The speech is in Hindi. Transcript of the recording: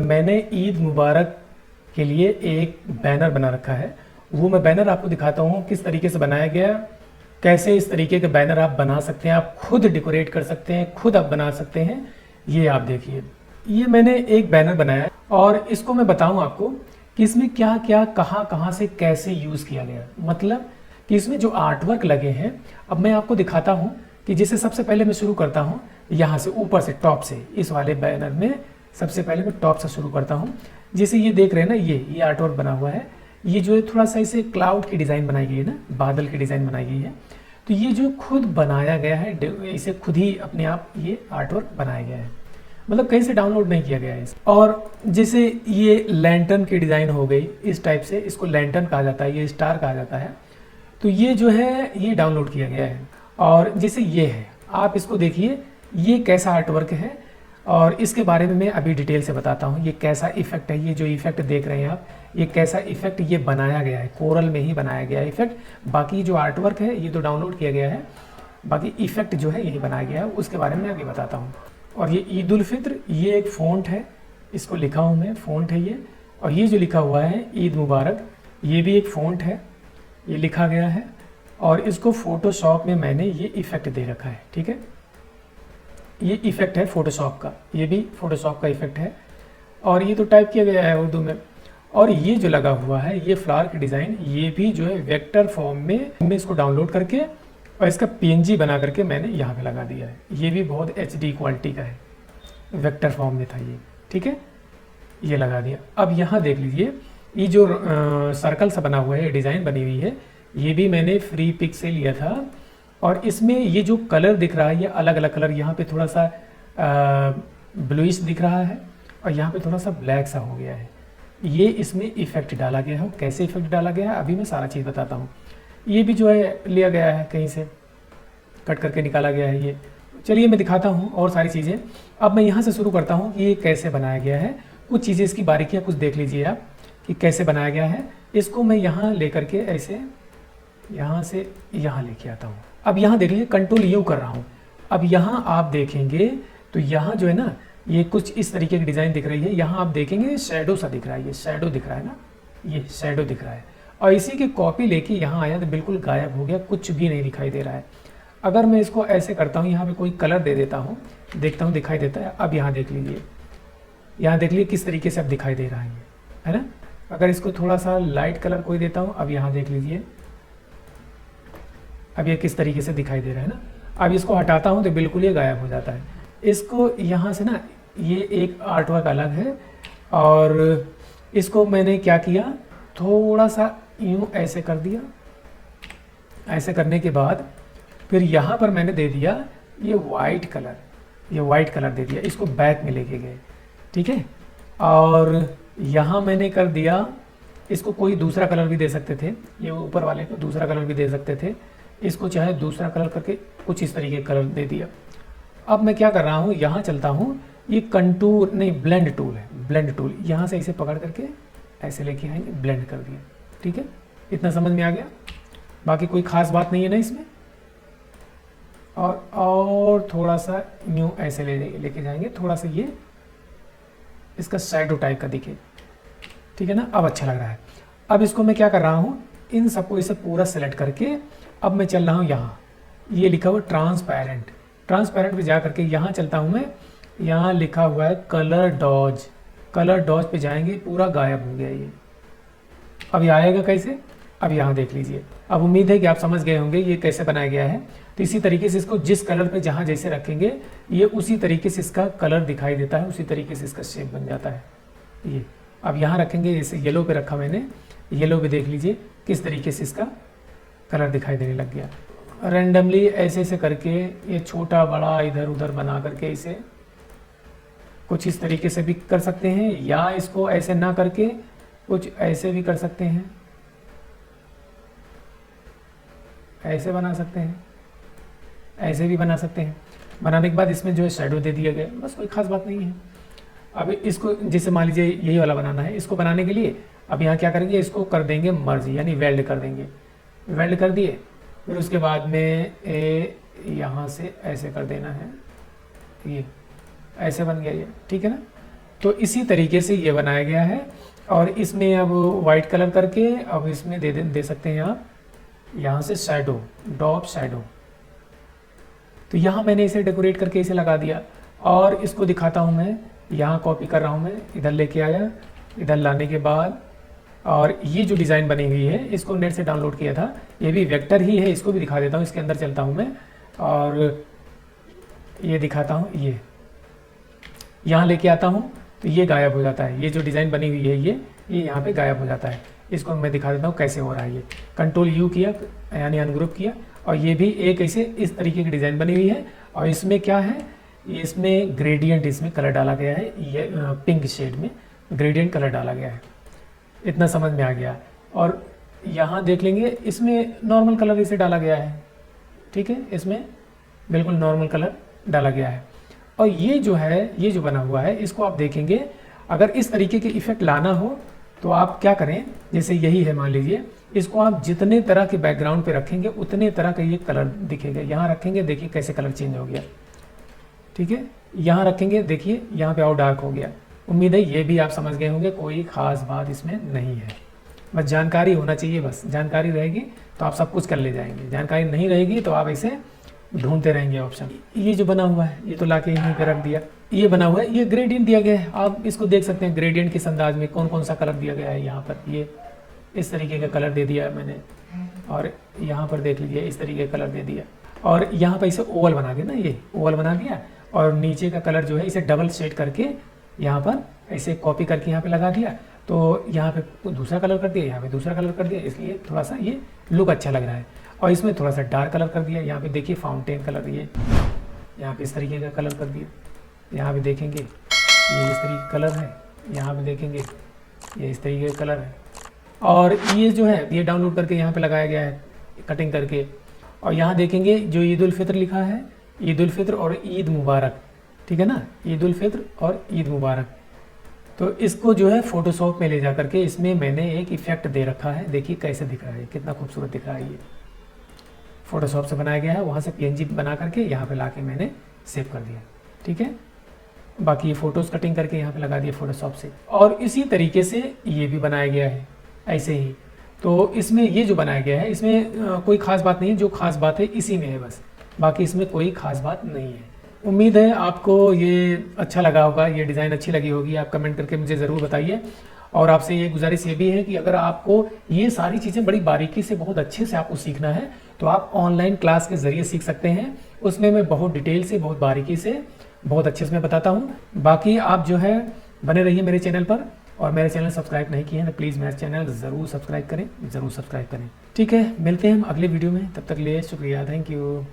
मैंने ईद मुबारक के लिए एक बैनर बना रखा है। वो मैं बैनर आपको दिखाता हूँ किस तरीके से बनाया गया, कैसे इस तरीके के बैनर आप बना सकते हैं, आप खुद डेकोरेट कर सकते हैं, खुद आप बना सकते हैं। ये आप देखिए, ये मैंने एक बैनर बनाया है और इसको मैं बताऊँ आपको कि इसमें क्या क्या कहाँ से कैसे यूज़ किया गया। मतलब कि इसमें जो आर्ट वर्क लगे हैं, अब मैं आपको दिखाता हूँ कि जैसे सबसे पहले मैं शुरू करता हूँ यहाँ से, ऊपर से, टॉप से। इस वाले बैनर में सबसे पहले मैं टॉप से शुरू करता हूँ। जैसे ये देख रहे हैं ना, ये आर्ट वर्क बना हुआ है। ये जो है थोड़ा सा इसे क्लाउड की डिज़ाइन बनाई गई है ना, बादल की डिज़ाइन बनाई गई है। तो ये जो खुद बनाया गया है, इसे खुद ही अपने आप ये आर्ट वर्क बनाया गया है, मतलब कहीं से डाउनलोड नहीं किया गया है। और जैसे ये लैंटर्न की डिज़ाइन हो गई इस टाइप से, इसको लैंटर्न कहा जाता है, ये स्टार कहा जाता है। तो ये जो है ये डाउनलोड किया गया है। और जैसे ये है, आप इसको देखिए ये कैसा आर्ट वर्क है, और इसके बारे में मैं अभी डिटेल से बताता हूँ ये कैसा इफेक्ट है। ये जो इफेक्ट देख रहे हैं आप, ये कैसा इफेक्ट ये बनाया गया है, कोरल में ही बनाया गया है इफेक्ट। बाकी जो आर्ट वर्क है ये तो डाउनलोड किया गया है, बाकी इफेक्ट जो है यही बनाया गया है, उसके बारे में मैं अभी बताता हूँ। और ये ईद उल फित्र, ये एक फ़ॉन्ट है, इसको लिखा हूँ मैं, फ़ॉन्ट है ये। और ये जो लिखा हुआ है ईद मुबारक, ये भी एक फ़ॉन्ट है, ये लिखा गया है। और इसको फोटोशॉप में मैंने ये इफ़ेक्ट दे रखा है, ठीक है। ये इफ़ेक्ट है फोटोशॉप का, ये भी फोटोशॉप का इफ़ेक्ट है। और ये तो टाइप किया गया है उर्दू में। और ये जो लगा हुआ है ये फ्लावर की डिज़ाइन, ये भी जो है वेक्टर फॉर्म में मैं इसको डाउनलोड करके और इसका पीएनजी बना करके मैंने यहाँ पे लगा दिया है। ये भी बहुत एचडी क्वालिटी का है, वेक्टर फॉर्म में था ये, ठीक है। ये लगा दिया। अब यहाँ देख लीजिए, ये जो सर्कल सा बना हुआ है, डिज़ाइन बनी हुई है, ये भी मैंने फ्री पिक से लिया था। और इसमें ये जो कलर दिख रहा है, ये अलग अलग कलर, यहाँ पे थोड़ा सा ब्लूइश दिख रहा है और यहाँ पे थोड़ा सा ब्लैक सा हो गया है। ये इसमें इफ़ेक्ट डाला गया है। कैसे इफ़ेक्ट डाला गया है अभी मैं सारा चीज़ बताता हूँ। ये भी जो है लिया गया है, कहीं से कट करके निकाला गया है ये। चलिए मैं दिखाता हूँ और सारी चीज़ें। अब मैं यहाँ से शुरू करता हूँ कि ये कैसे बनाया गया है। कुछ चीज़ें इसकी बारीकियाँ कुछ देख लीजिए आप कि कैसे बनाया गया है। इसको मैं यहाँ ले करके ऐसे यहाँ से यहाँ लेके आता हूँ। अब यहाँ देख लीजिए, कंट्रोल यू कर रहा हूँ। अब यहाँ आप देखेंगे तो यहाँ जो है ना, ये कुछ इस तरीके की डिज़ाइन दिख रही है। यहाँ आप देखेंगे शैडो सा दिख रहा है, ये शैडो दिख रहा है ना, ये शैडो दिख रहा है। और इसी की कॉपी लेके यहाँ आया तो बिल्कुल गायब हो गया, कुछ भी नहीं दिखाई दे रहा है। अगर मैं इसको ऐसे करता हूँ, यहाँ पे कोई कलर दे देता हूँ, देखता हूँ दिखाई देता है। अब यहाँ देख लीजिए, यहाँ देख लीजिए किस तरीके से अब दिखाई दे रहा है ये, है ना। अगर इसको थोड़ा सा लाइट कलर कोई देता हूँ, अब यहाँ देख लीजिए, अब ये किस तरीके से दिखाई दे रहा है ना। अब इसको हटाता हूँ तो बिल्कुल ये गायब हो जाता है। इसको यहाँ से ना, ये एक आर्ट वर्क अलग है। और इसको मैंने क्या किया, थोड़ा सा यूँ ऐसे कर दिया। ऐसे करने के बाद फिर यहाँ पर मैंने दे दिया ये वाइट कलर, ये वाइट कलर दे दिया, इसको बैक में लेके गए, ठीक है। और यहाँ मैंने कर दिया, इसको कोई दूसरा कलर भी दे सकते थे, ये ऊपर वाले को दूसरा कलर भी दे सकते थे। इसको चाहे दूसरा कलर करके कुछ इस तरीके का कलर दे दिया। अब मैं क्या कर रहा हूँ, यहाँ चलता हूँ, ये कंटूर नहीं, ब्लेंड टूल है, ब्लेंड टूल। यहाँ से इसे पकड़ करके ऐसे लेके आएंगे, ब्लेंड कर दिया, ठीक है। इतना समझ में आ गया, बाकी कोई ख़ास बात नहीं है ना इसमें। और थोड़ा सा न्यू ऐसे लेके जाएंगे, थोड़ा सा ये इसका शैडो टाइप का दिखे, ठीक है ना। अब अच्छा लग रहा है। अब इसको मैं क्या कर रहा हूँ, इन सबको इसे पूरा सेलेक्ट करके अब मैं चल रहा हूँ यहाँ, ये लिखा हुआ ट्रांसपेरेंट, ट्रांसपेरेंट पे जा करके यहाँ चलता हूँ मैं। यहाँ लिखा हुआ है कलर डॉज, कलर डॉज पे जाएंगे, पूरा गायब हो गया ये। अब ये आएगा कैसे, अब यहाँ देख लीजिए। अब उम्मीद है कि आप समझ गए होंगे ये कैसे बनाया गया है। तो इसी तरीके से इसको जिस कलर पे जहाँ जैसे रखेंगे, ये उसी तरीके से इसका कलर दिखाई देता है, उसी तरीके से इसका शेप बन जाता है ये। अब यहाँ रखेंगे, जैसे येलो पे रखा मैंने, येलो पे देख लीजिए किस तरीके से इसका कलर दिखाई देने लग गया। रैंडमली ऐसे ऐसे करके ये छोटा बड़ा इधर उधर बना करके इसे कुछ इस तरीके से भी कर सकते हैं, या इसको ऐसे ना करके कुछ ऐसे भी कर सकते हैं, ऐसे बना सकते हैं, ऐसे भी बना सकते हैं। बनाने के बाद इसमें जो है शैडो दे दिया गया, बस कोई ख़ास बात नहीं है। अब इसको जैसे मान लीजिए यही वाला बनाना है, इसको बनाने के लिए अब यहाँ क्या करेंगे, इसको कर देंगे मर्ज, यानी वेल्ड कर देंगे। वेल्ड कर दिए, फिर उसके बाद में यहाँ से ऐसे कर देना है, ये ऐसे बन गया ये, ठीक है ना। तो इसी तरीके से ये बनाया गया है। और इसमें अब वाइट कलर करके अब इसमें दे सकते हैं आप यहाँ से शैडो, डॉप शैडो। तो यहाँ मैंने इसे डेकोरेट करके इसे लगा दिया और इसको दिखाता हूँ मैं। यहाँ कॉपी कर रहा हूँ मैं, इधर लेके आया, इधर लाने के बाद और ये जो डिज़ाइन बनी हुई है इसको नेट से डाउनलोड किया था, ये भी वेक्टर ही है, इसको भी दिखा देता हूँ। इसके अंदर चलता हूँ मैं और ये दिखाता हूँ। ये यहाँ लेके आता हूँ तो ये गायब हो जाता है, ये जो डिज़ाइन बनी हुई है ये यहाँ पे गायब हो जाता है। इसको मैं दिखा देता हूँ कैसे हो रहा है। ये कंट्रोल यू किया यानी अनग्रुप किया और ये भी एक ऐसे इस तरीके की डिज़ाइन बनी हुई है। और इसमें क्या है, इसमें ग्रेडियंट, इसमें कलर डाला गया है, ये पिंक शेड में ग्रेडियंट कलर डाला गया है। इतना समझ में आ गया। और यहाँ देख लेंगे इसमें नॉर्मल कलर इसे डाला गया है, ठीक है, इसमें बिल्कुल नॉर्मल कलर डाला गया है। और ये जो है, ये जो बना हुआ है, इसको आप देखेंगे अगर इस तरीके के इफेक्ट लाना हो तो आप क्या करें, जैसे यही है मान लीजिए, इसको आप जितने तरह के बैकग्राउंड पे रखेंगे उतने तरह का ये कलर दिखेगा। यहाँ रखेंगे, देखिए कैसे कलर चेंज हो गया, ठीक है। यहाँ रखेंगे, देखिए यहाँ पे और डार्क हो गया। उम्मीद है ये भी आप समझ गए होंगे, कोई ख़ास बात इसमें नहीं है, बस जानकारी होना चाहिए। बस जानकारी रहेगी तो आप सब कुछ कर ले जाएंगे, जानकारी नहीं रहेगी तो आप ऐसे ढूंढते रहेंगे ऑप्शन। ये जो बना हुआ है ये तो लाके यहीं पे रख दिया। ये बना हुआ है, ये ग्रेडियंट दिया गया है, आप इसको देख सकते हैं ग्रेडियंट किस अंदाज में कौन कौन सा कलर दिया गया है। यहाँ पर ये इस तरीके का कलर दे दिया है मैंने, और यहाँ पर देख लीजिए इस तरीके का कलर दे दिया। और यहाँ पर इसे ओवल बना दिया ना, ये ओवल बना दिया और नीचे का कलर जो है इसे डबल शेड करके यहाँ पर ऐसे कॉपी करके यहाँ पे लगा दिया। तो यहाँ पे दूसरा कलर कर दिया, यहाँ पे दूसरा कलर कर दिया, इसलिए थोड़ा सा ये लुक अच्छा लग रहा है। और इसमें थोड़ा सा डार्क कलर कर दिया, यहाँ पे देखिए फाउंटेन कलर, ये यहाँ पे इस तरीके का कलर कर दिया। यहाँ पे देखेंगे ये इस तरीके का कलर है, यहाँ पे देखेंगे ये इस तरीके का कलर है। और ये जो है ये डाउनलोड करके यहाँ पे लगाया गया है कटिंग करके। और यहाँ देखेंगे जो ईद उल फित्र लिखा है, ईद उल फित्र और ईद मुबारक, ठीक है ना, ईद उल फित्र और ईद मुबारक। तो इसको जो है फोटोशॉप में ले जा करके इसमें मैंने एक इफेक्ट दे रखा है, देखिए कैसे दिख रहा है, कितना खूबसूरत दिख रहा है। ये फोटोशॉप से बनाया गया है, वहाँ से पीएनजी बना करके यहाँ पे लाके मैंने सेव कर दिया, ठीक है। बाकी ये फोटोज़ कटिंग करके यहाँ पे लगा दिए फोटोशॉप से। और इसी तरीके से ये भी बनाया गया है ऐसे ही। तो इसमें ये जो बनाया गया है इसमें कोई ख़ास बात नहीं है, जो ख़ास बात है इसी में है बस, बाकी इसमें कोई ख़ास बात नहीं है। उम्मीद है आपको ये अच्छा लगा होगा, ये डिज़ाइन अच्छी लगी होगी, आप कमेंट करके मुझे ज़रूर बताइए। और आपसे ये गुजारिश ये भी है कि अगर आपको ये सारी चीज़ें बड़ी बारीकी से बहुत अच्छे से आपको सीखना है तो आप ऑनलाइन क्लास के ज़रिए सीख सकते हैं। उसमें मैं बहुत डिटेल से, बहुत बारीकी से, बहुत अच्छे से मैं बताता हूँ। बाकी आप जो है बने रहिए मेरे चैनल पर, और मेरे चैनल सब्सक्राइब नहीं किए हैं तो प्लीज़ मेरा चैनल ज़रूर सब्सक्राइब करें, ज़रूर सब्सक्राइब करें, ठीक है। मिलते हैं हम अगले वीडियो में, तब तक लिए शुक्रिया, थैंक यू।